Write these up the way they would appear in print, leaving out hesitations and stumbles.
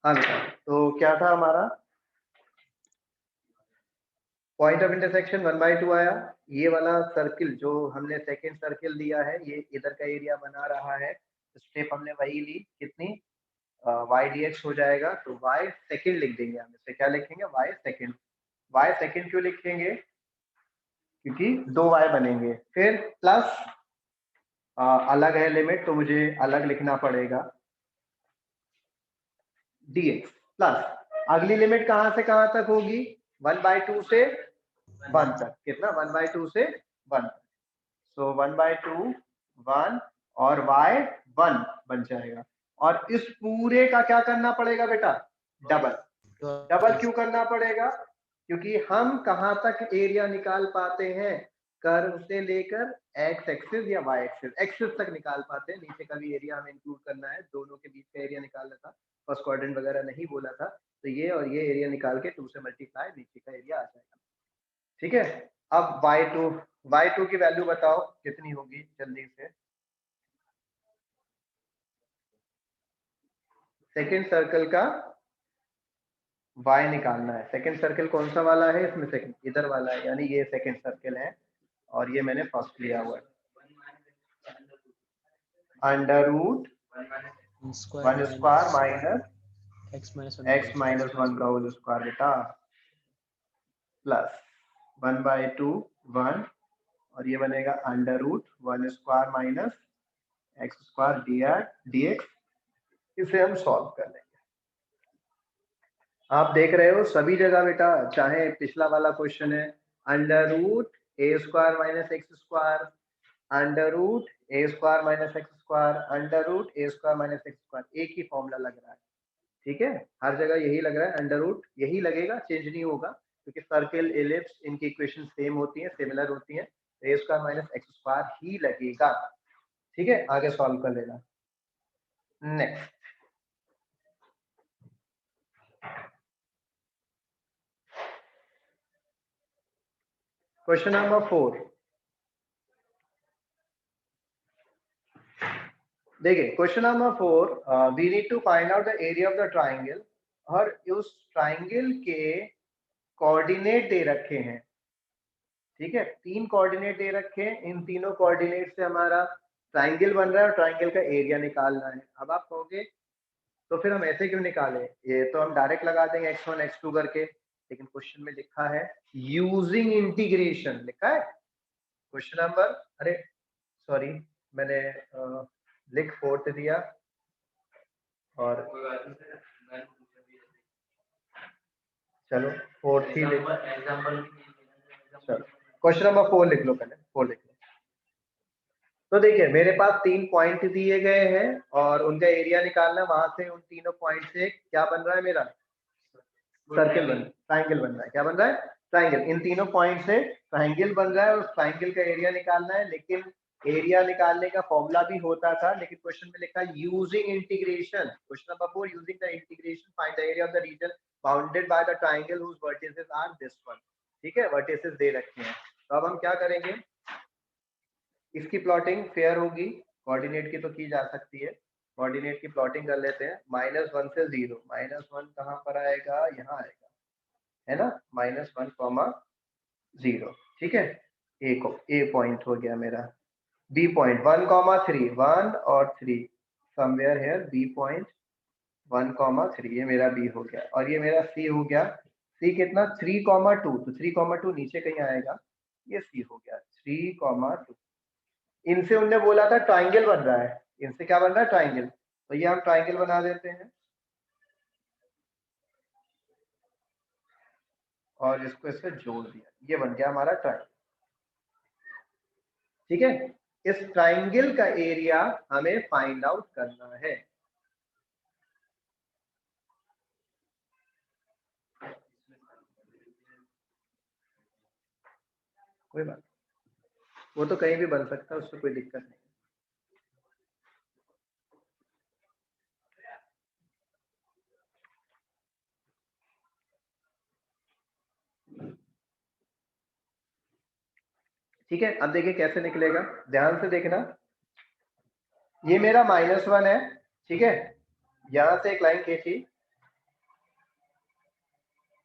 हाँ बेटा, तो क्या था हमारा पॉइंट ऑफ इंटरसेक्शन 1/2 आया। ये वाला सर्किल जो हमने सेकंड सर्किल लिया है, ये इधर का एरिया बना रहा है। स्टेप हमने वही ली, कितनी y dx हो जाएगा, तो y सेकंड लिख देंगे हम। इससे क्या लिखेंगे, y सेकंड। y सेकंड क्यों लिखेंगे, क्योंकि 2y बनेंगे। फिर प्लस अलग है लिमिट, तो मुझे अलग लिखना पड़ेगा dx प्लस अगली लिमिट कहां से कहां तक होगी, 1/2 से 1 तक। कितना, 1/2 से 1 तक। सो 1/2 1 और y 1 बन जाएगा। और इस पूरे का क्या करना पड़ेगा बेटा, डबल। डबल क्यों करना पड़ेगा, क्योंकि हम कहां तक एरिया निकाल पाते हैं, कर्व से लेकर एक्स एक्सिस या वाई एक्सिस, एक्सिस तक निकाल पाते हैं। नीचे का भी एरिया हमें इंक्लूड करना है, दोनों के बीच का एरिया निकालना था, फर्स्ट क्वाड्रेंट वगैरह नहीं बोला था। तो ये और ये एरिया निकाल के 2 से मल्टीप्लाई नीचे का एरिया आ जाएगा। ठीक है, अब y2 की वैल्यू बताओ कितनी होगी जल्दी से। सेकेंड सर्कल का y निकालना है। सेकेंड सर्कल कौन सा वाला है इसमें, सेकेंड इधर वाला है, यानी ये सेकेंड सर्कल है और ये मैंने फर्स्ट लिया हुआ है। Under root 1 square minus x-1 का होल स्क्वायर बेटा, प्लस 1/2 1, और ये बनेगा under root 1 square minus x square dx। इसे हम सॉल्व कर लेंगे। आप देख रहे हो सभी जगह बेटा, चाहे पिछला वाला क्वेश्चन है under root a square minus x square, under root a square minus x square, under root a square minus x square, एक ही फॉर्मूला लग रहा है। ठीक है, हर जगह यही लग रहा है, अंडर रूट यही लगेगा, चेंज नहीं होगा, क्योंकि सर्किल एलिप्स इनकी इक्वेशन सेम होती है, सिमिलर होती है। a square minus x square ही लगेगा। ठीक है, आगे सॉल्व कर लेना। Next question number 4। देखिए question number 4, we need to find out the area of the triangle, और उस ट्राइंगल के कोऑर्डिनेट दे रखे हैं। ठीक है, 3 कोऑर्डिनेट दे रखे हैं, इन तीनों कोऑर्डिनेट से हमारा ट्राइंगल बन रहा है और ट्राइंगल का एरिया निकालना है। अब आप कहोगे तो फिर हम ऐसे क्यों निकालें, ये तो हम डायरेक्ट लगा देंगे x1 x2 करके, लेकिन क्वेश्चन में लिखा है यूजिंग इंटीग्रेशन, लिखा है क्वेश्चन नंबर, अरे सॉरी मैंने लिख 4th दिया और चलो 4th ही लिख, चलो क्वेश्चन नंबर 4 लिख लो, पहले 4 लिख लो। तो देखिए मेरे पास 3 पॉइंट दिए गए हैं और उनका एरिया निकालना, वहां से उन तीनों पॉइंट से क्या बन रहा है, मेरा सर्किल बन, ट्राइंगल बन रहा है। क्या बन रहा है, ट्राइंगल। इन तीनों पॉइंट से ट्राइंगल बन रहा है और ट्राइंगल का एरिया निकालना है। लेकिन एरिया निकालने का फॉर्मूला भी होता था, लेकिन क्वेश्चन में लिखा है using integration. Question number 4, using the integration find the area of the region bounded by the triangle whose vertices are this one. ठीक है, वर्टिसेस दे रखे हैं। तो अब हम क्या करेंगे, इसकी प्लॉटिंग फेयर होगी, कोऑर्डिनेट की तो की जा सकती है। कोऑर्डिनेट की प्लॉटिंग कर लेते हैं, -1 से 0। -1 कहाँ पर आएगा, यहाँ आएगा, है ना, -1, 0। ठीक है, ए पॉइंट हो गया मेरा। बी पॉइंट 1, 3, 1 और 3 समवेयर हेयर, बी पॉइंट 1, 3, ये मेरा बी हो गया। और ये मेरा सी हो गया। सी कितना, 3, 2, तो 3, 2 नीचे कहीं आएगा, ये सी हो गया 3, 2। इनसे उनने बोला था ट्राइंगल बन रहा है, इनसे क्या बन रहा है, ट्राइंगल, तो ये हम ट्राइंगल बना देते हैं और इसको इससे जोड़ दिया, ये बन गया हमारा ट्राइंगल। ठीक है, इस ट्राइंगल का एरिया हमें फाइंड आउट करना है। कोई बात, वो तो कहीं भी बन सकता है, उससे कोई दिक्कत नहीं। ठीक है, अब देखिए कैसे निकलेगा, ध्यान से देखना। ये मेरा -1 है, ठीक है, यहां से एक लाइन खींची,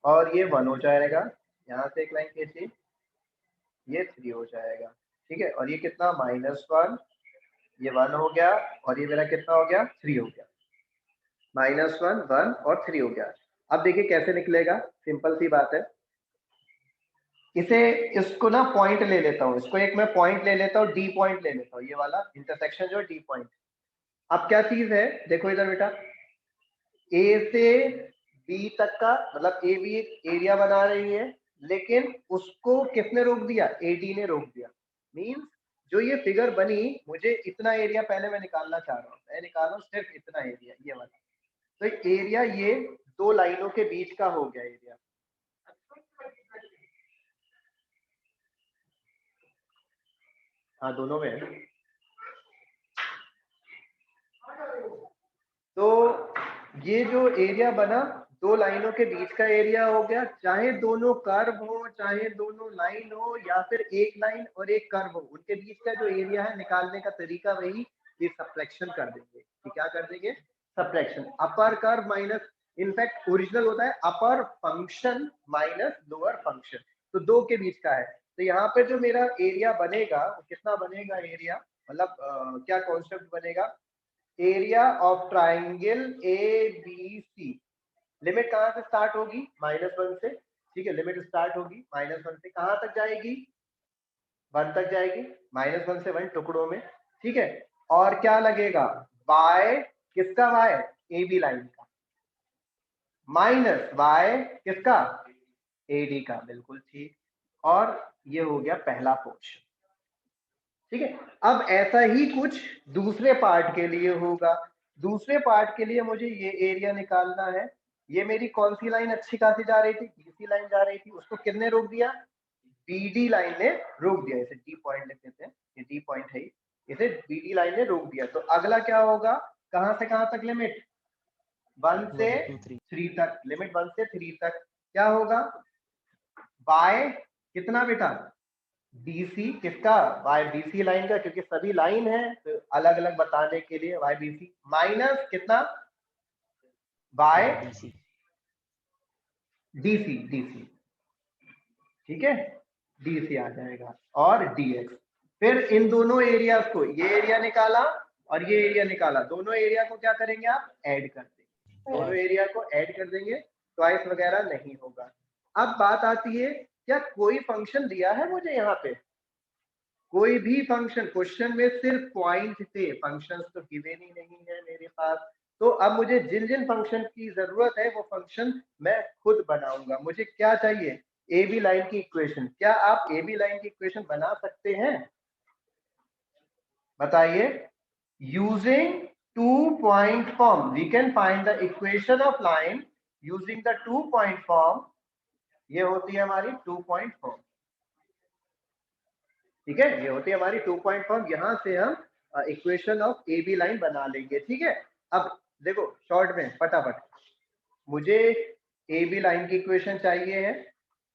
और ये 1 हो जाएगा, यहाँ से एक लाइन खींची, ये 3 हो जाएगा, ठीक है। और ये कितना -1, ये 1 हो गया, और ये मेरा कितना हो गया 3 हो गया, -1, 1 और 3 हो गया। अब देखिए कैसे निकलेगा, सिंपल सी बात है। इसे इसको ना पॉइंट ले लेता हूँ, इसको एक मैं पॉइंट ले लेता हूँ, डी पॉइंट ले लेता हूँ, ये वाला इंटरसेक्शन जो है डी पॉइंट। अब क्या चीज है, देखो इधर बेटा, ए से बी तक का मतलब ए बी एक एरिया बना रही है, लेकिन उसको किसने रोक दिया, एडी ने रोक दिया। मींस जो ये फिगर बनी, मुझे इतना एरिया पहले मैं निकालना चाह रहा हूँ, मैं निकाल रहा हूँ सिर्फ इतना एरिया, ये वाला। तो एरिया ये दो लाइनों के बीच का हो गया एरिया। हाँ दोनों में है। तो ये जो एरिया बना दो लाइनों के बीच का एरिया हो गया, चाहे दोनों कर्व हो, चाहे दोनों लाइन हो, या फिर एक लाइन और एक कर्व हो, उनके बीच का जो एरिया है निकालने का तरीका वही, ये सब्ट्रैक्शन कर देंगे। कि क्या कर देंगे, subtraction. Upper curve minus, in fact original होता है अपर फंक्शन माइनस लोअर फंक्शन, तो दो के बीच का है। तो यहाँ पे जो मेरा एरिया बनेगा वो कितना बनेगा एरिया, मतलब क्या कॉन्सेप्ट बनेगा, area of triangle A B C. Limit कहां से स्टार्ट होगी, -1 से, ठीक है। लिमिट स्टार्ट होगी -1 से, कहां तक जाएगी, 1 तक जाएगी, -1 से 1 टुकड़ों में, ठीक है। और क्या लगेगा, y, किसका y, ए बी लाइन का, माइनस y किसका, एडी का, बिल्कुल ठीक। और ये हो गया पहला पोर्शन, ठीक है। अब ऐसा ही कुछ दूसरे पार्ट के लिए होगा। दूसरे पार्ट के लिए मुझे ये एरिया निकालना है। ये मेरी कौन सी लाइन अच्छी खासी जा रही थी, बीसी लाइन जा रही थी, उसको किसने रोक दिया, बीडी लाइन ने रोक दिया। इसे डी पॉइंट लिख देते हैं, ये डी पॉइंट है, इसे बीडी लाइन ने रोक दिया। तो अगला क्या होगा, कहां से कहां तक लिमिट, 1 से 3 तक, लिमिट 1 से 3 तक। क्या होगा, बाय कितना बेटा, बीसी, किसका, वाई बीसी लाइन का, क्योंकि सभी लाइन है तो अलग अलग बताने के लिए वाई बीसी, माइनस कितना, वाई डीसी, डीसी, ठीक है, डीसी आ जाएगा, और डीएक्स। फिर इन दोनों एरियाज को, ये एरिया निकाला और ये एरिया निकाला, दोनों एरिया को क्या करेंगे आप, ऐड कर देंगे, दोनों एरिया को ऐड कर देंगे, ट्वाइस वगैरह नहीं होगा। अब बात आती है, क्या कोई फंक्शन दिया है मुझे यहाँ पे, कोई भी फंक्शन, क्वेश्चन में सिर्फ पॉइंट थे, फंक्शंस तो गिवन ही नहीं है मेरे पास। तो अब मुझे जिन जिन फंक्शन की जरूरत है वो फंक्शन मैं खुद बनाऊंगा। मुझे क्या चाहिए, ए बी लाइन की इक्वेशन। क्या आप ए बी लाइन की इक्वेशन बना सकते हैं, बताइए। Using 2 point form we can find the equation of line using the 2 point form. ये होती है हमारी 2 पॉइंट फॉर्म, ठीक है, ये होती है हमारी 2 पॉइंट फॉर्म। यहां से हम equation of A B line बना लेंगे, ठीक है। अब देखो शॉर्ट में फटाफट, मुझे ए बी लाइन की इक्वेशन चाहिए है,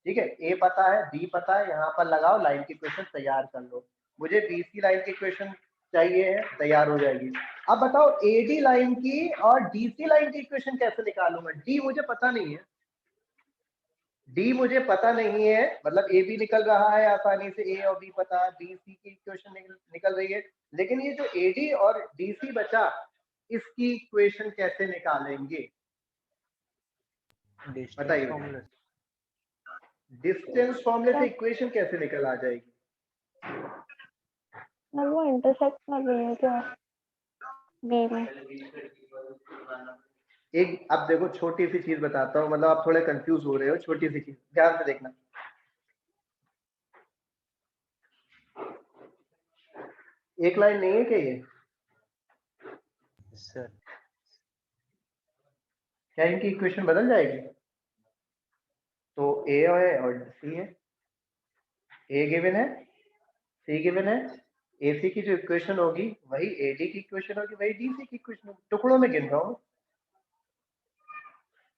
ठीक है। ए पता है, बी पता है, यहाँ पर लगाओ, लाइन की इक्वेशन तैयार कर लो। मुझे बी सी लाइन की इक्वेशन चाहिए है, तैयार हो जाएगी। अब बताओ ए डी लाइन की और डी सी लाइन की इक्वेशन कैसे निकालूंगा, डी मुझे पता नहीं है, डी मुझे पता नहीं है, मतलब ए बी निकल रहा है आसानी से, ए और बी पता है, बी सी की इक्वेशन निकल रही है, लेकिन ये जो ए डी और डी सी बचा, इसकी इक्वेशन कैसे निकालेंगे, बताइए। डिस्टेंस फॉर्मूले से इक्वेशन कैसे निकल आ जाएगी, वो इंटरसेक्ट कर रही है क्या बी में, एक अब देखो छोटी सी चीज बताता हूँ, मतलब आप थोड़े कंफ्यूज हो रहे हो, छोटी सी चीज ध्यान से देखना। एक लाइन नहीं है क्या ये, सर क्या इनकी इक्वेशन बदल जाएगी, तो ए है और सी है, ए गिवन है, सी गिवन है, एसी की जो इक्वेशन होगी वही एडी की इक्वेशन होगी, वही डीसी की इक्वेशन होगी। टुकड़ों में गिन रहा हूँ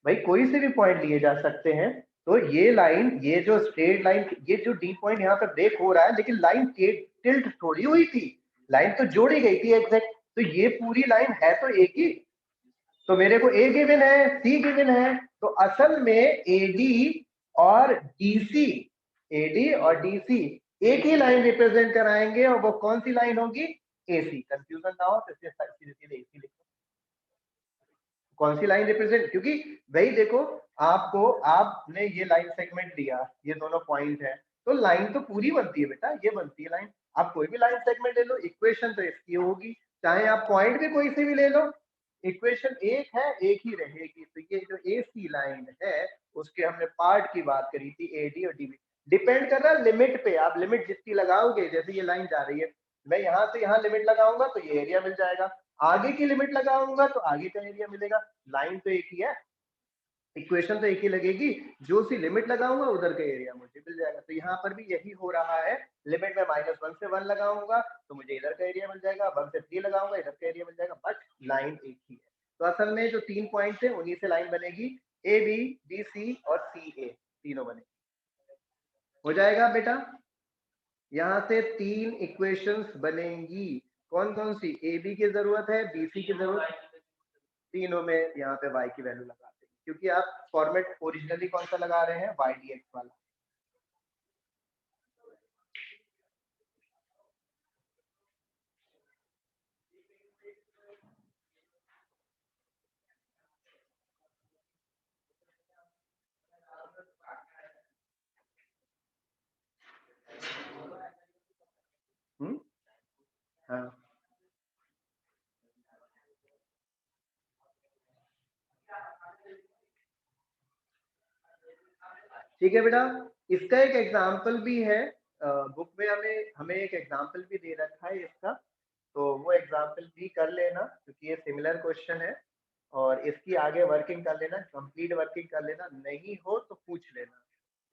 भाई, कोई से भी पॉइंट लिए जा सकते हैं। तो ये लाइन, ये जो स्ट्रेट लाइन, ये जो डी पॉइंट यहाँ पर ब्रेक हो रहा है, लेकिन लाइन टिल्ट थोड़ी हुई थी, लाइन तो जोड़ी गई थी एग्जैक्ट। तो ये पूरी लाइन है तो एक ही, तो मेरे को ए गिवन है, सी गिवन है, तो असल में एडी और डीसी, एडी और डीसी एक ही लाइन रिप्रेजेंट कराएंगे, और वो कौन सी लाइन होगी? एसी। कंफ्यूजन ना हो तो सीधे सीधे एसी लिखो। कौन सी लाइन रिप्रेजेंट, क्योंकि वही देखो, आपको आपने ये लाइन सेगमेंट दिया, ये दोनों पॉइंट है, तो लाइन तो पूरी बनती है बेटा, ये बनती है लाइन। आप कोई भी लाइन सेगमेंट ले लो, इक्वेशन तो इसकी होगी, चाहे आप पॉइंट भी कोई से भी ले लो, इक्वेशन एक है, एक ही रहेगी। तो ये जो एसी लाइन है, उसके हमने पार्ट की बात करी थी, एडी और डीबी। डिपेंड कर रहा है लिमिट पे, आप लिमिट जितनी लगाओगे, जैसे ये लाइन जा रही है, मैं यहाँ से यहाँ लिमिट लगाऊंगा तो ये एरिया मिल जाएगा, आगे की लिमिट लगाऊंगा तो आगे का एरिया मिलेगा। लाइन तो एक ही है, इक्वेशन तो एक ही लगेगी, जो सी लिमिट लगाऊंगा उधर का एरिया मुझे मिल जाएगा। तो यहाँ पर भी यही हो रहा है, लिमिट में -1 से 1 लगाऊंगा तो मुझे इधर का एरिया मिल जाएगा, 1 से 3 लगाऊंगा इधर का एरिया मिल जाएगा, बट लाइन एक ही है। तो असल में जो 3 पॉइंट थे उन्हीं से लाइन बनेगी, ए बी, बी सी और सी ए, तीनों बनेगी। हो जाएगा बेटा? यहाँ से 3 इक्वेशंस बनेंगी। कौन कौन सी? ए बी की जरूरत है, बी सी की जरूरत, तीनों में यहाँ पे y की वैल्यू लगाते हैं, क्योंकि आप फॉर्मेट ओरिजिनली कौन सा लगा रहे हैं? y dx वाला। हाँ, ठीक है बेटा। इसका एक एग्जाम्पल भी है, बुक में हमें एक एग्जाम्पल भी दे रखा है इसका, तो वो एग्जाम्पल भी कर लेना, क्योंकि ये सिमिलर क्वेश्चन है, और इसकी आगे वर्किंग कर लेना, कंप्लीट वर्किंग कर लेना, नहीं हो तो पूछ लेना,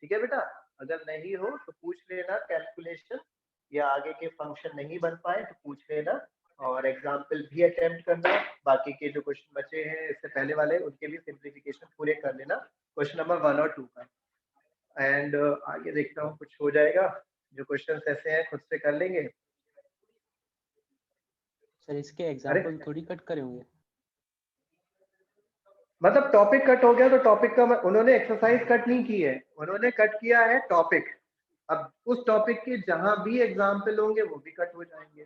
ठीक है बेटा? अगर नहीं हो तो पूछ लेना, कैलकुलेशन या आगे के फंक्शन नहीं बन पाए तो पूछ लेना, और एग्जाम्पल भी अटेम्प्ट करना। बाकी के जो क्वेश्चन बचे हैं इससे पहले वाले, उनके भी सिंप्लीफिकेशन पूरे कर लेना, क्वेश्चन नंबर 1 और 2 का। एंड आगे देखता हूँ कुछ हो जाएगा, जो क्वेश्चन ऐसे हैं खुद से कर लेंगे। सर इसके एग्जाम्पल थोड़ी कट करे होंगे? मतलब टॉपिक कट हो गया तो टॉपिक का उन्होंने एक्सरसाइज कट नहीं की है, उन्होंने कट किया है टॉपिक। अब उस टॉपिक के जहां भी एग्जाम्पल होंगे वो भी कट हो जाएंगे,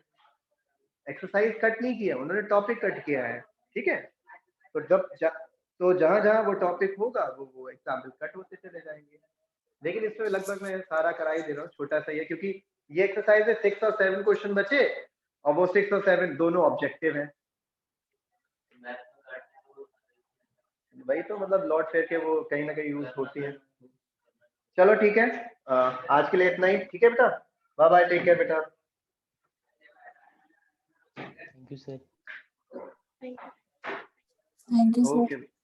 एक्सरसाइज कट नहीं किया उन्होंने, टॉपिक कट किया है, ठीक है? तो तो जहां जहां वो टॉपिक होगा वो एग्जाम्पल कट होते चले जाएंगे। लेकिन इसमें लगभग मैं सारा करा ही दे रहा हूँ, छोटा सा ही है, क्योंकि ये एक्सरसाइज है 6 और 7 क्वेश्चन बचे, और वो 6 और 7 दोनों ऑब्जेक्टिव हैं। वही तो, मतलब लौट फिर के वो कहीं ना कहीं यूज होती है। चलो ठीक है, आज के लिए इतना ही, ठीक है बेटा? बाय बाय, टेक केयर बेटा। Thank you sir. Thank you sir. Okay.